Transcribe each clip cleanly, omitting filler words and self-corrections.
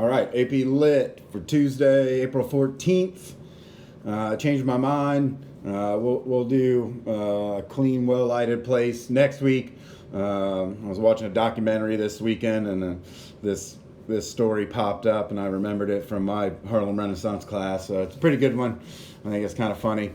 All right, AP Lit for Tuesday, April 14th. Changed my mind. We'll do a clean, well-lighted place next week. I was watching a documentary this weekend, and this story popped up, and I remembered it from my Harlem Renaissance class. So it's a pretty good one. I think it's kind of funny.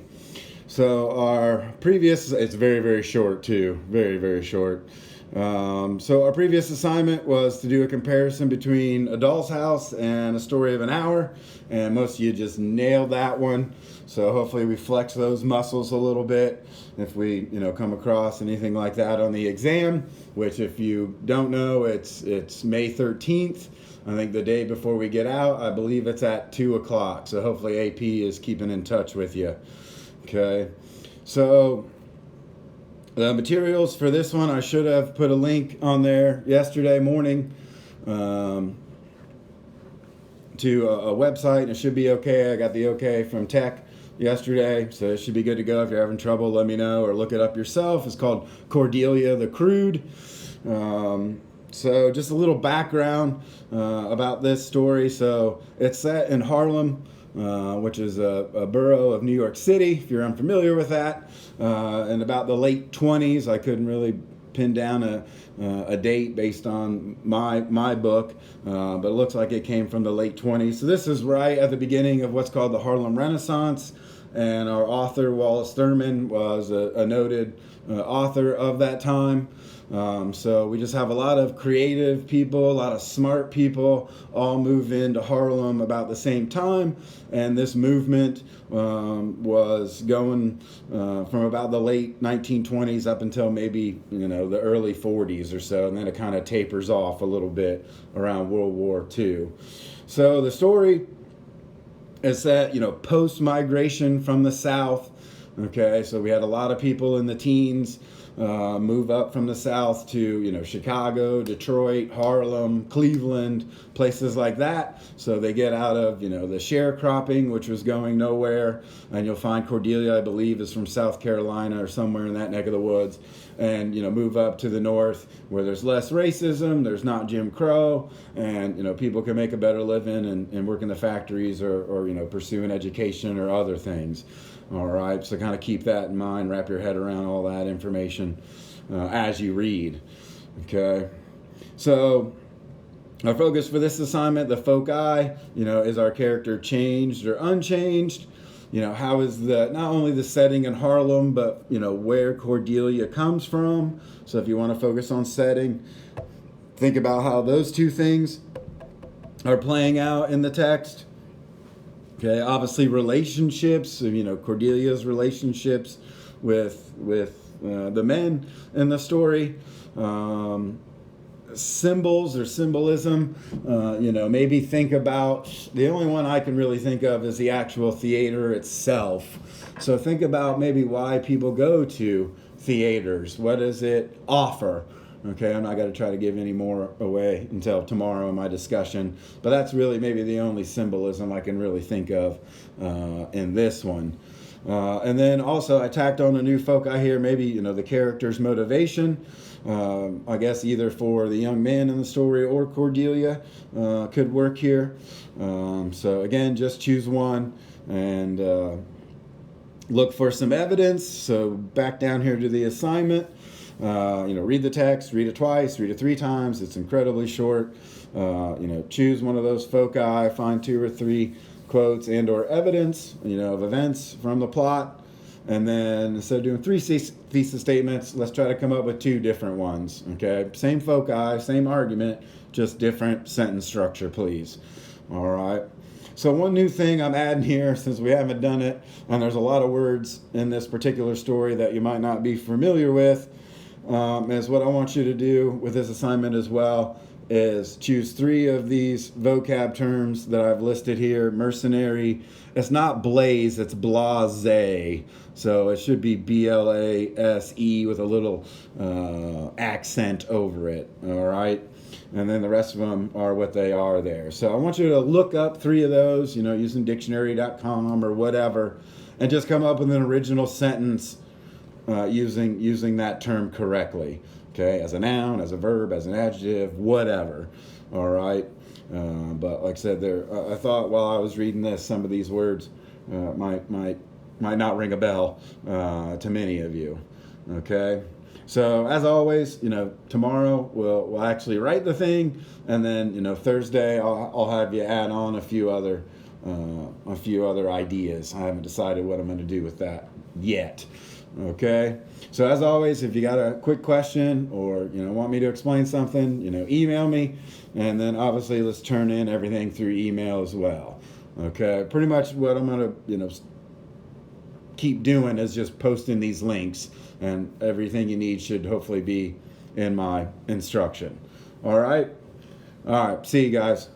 So our previous, it's very, very short too. Very, very short. So our previous assignment was to do a comparison between A Doll's House and A Story of an Hour, and most of you just nailed that one. So hopefully we flex those muscles a little bit if we, come across anything like that on the exam, which if you don't know, it's May 13th. I think the day before we get out, I believe it's at 2 o'clock. So hopefully AP is keeping in touch with you. Okay. So the materials for this one, I should have put a link on there yesterday morning to a website, and it should be okay. I got the okay from Tech yesterday, so it should be good to go. If you're having trouble, let me know or look it up yourself. It's called Cordelia the Crude. So just a little background about this story. So it's set in Harlem, which is a borough of New York City, if you're unfamiliar with that. In about the late 20s, I couldn't really pin down a date based on my book, but it looks like it came from the late 20s. So this is right at the beginning of what's called the Harlem Renaissance, and our author, Wallace Thurman, was a noted author of that time. So we just have a lot of creative people, a lot of smart people all move into Harlem about the same time. And this movement was going from about the late 1920s up until maybe, the early 40s or so. And then it kind of tapers off a little bit around World War II. So the story is that, post-migration from the South. Okay, so we had a lot of people in the teens move up from the South to, Chicago, Detroit, Harlem, Cleveland, places like that. So they get out of, the sharecropping, which was going nowhere. And you'll find Cordelia, I believe, is from South Carolina or somewhere in that neck of the woods. And, move up to the north where there's less racism, there's not Jim Crow, and, people can make a better living and work in the factories or pursue an education or other things. All right, so kind of keep that in mind, wrap your head around all that information as you read. Okay, so our focus for this assignment, the foci, is our character changed or unchanged? How is not only the setting in Harlem, but, where Cordelia comes from. So if you want to focus on setting, think about how those two things are playing out in the text. Okay, obviously relationships, Cordelia's relationships with the men in the story. Symbols or symbolism, maybe think about, the only one I can really think of is the actual theater itself. So think about maybe why people go to theaters. What does it offer? Okay, I'm not going to try to give any more away until tomorrow in my discussion, but that's really maybe the only symbolism I can really think of in this one. And then also I tacked on a new foci here, maybe, the character's motivation. I guess either for the young man in the story or Cordelia could work here. So again, just choose one and look for some evidence. So back down here to the assignment. Read the text, read it twice, read it 3 times. It's incredibly short. Choose one of those foci, find 2 or 3 quotes and or evidence, of events from the plot. And then instead of doing 3 thesis statements, let's try to come up with 2 different ones. Okay, same foci, same argument, just different sentence structure, please. All right. So one new thing I'm adding here, since we haven't done it, and there's a lot of words in this particular story that you might not be familiar with, is what I want you to do with this assignment as well is choose 3 of these vocab terms that I've listed here. Mercenary, it's not blaze, it's blase. So it should be B-L-A-S-E with a little accent over it, all right? And then the rest of them are what they are there. So I want you to look up 3 of those, using dictionary.com or whatever, and just come up with an original sentence using that term correctly. Okay, as a noun, as a verb, as an adjective, whatever. All right. But like I said, I thought while I was reading this, some of these words might not ring a bell to many of you. Okay. So as always, tomorrow we'll actually write the thing, and then Thursday I'll have you add on a few other ideas. I haven't decided what I'm going to do with that yet. Okay. So as always, if you got a quick question or want me to explain something, email me, and then obviously let's turn in everything through email as well. Okay. Pretty much what I'm going to keep doing is just posting these links, and everything you need should hopefully be in my instruction. All right. See you guys.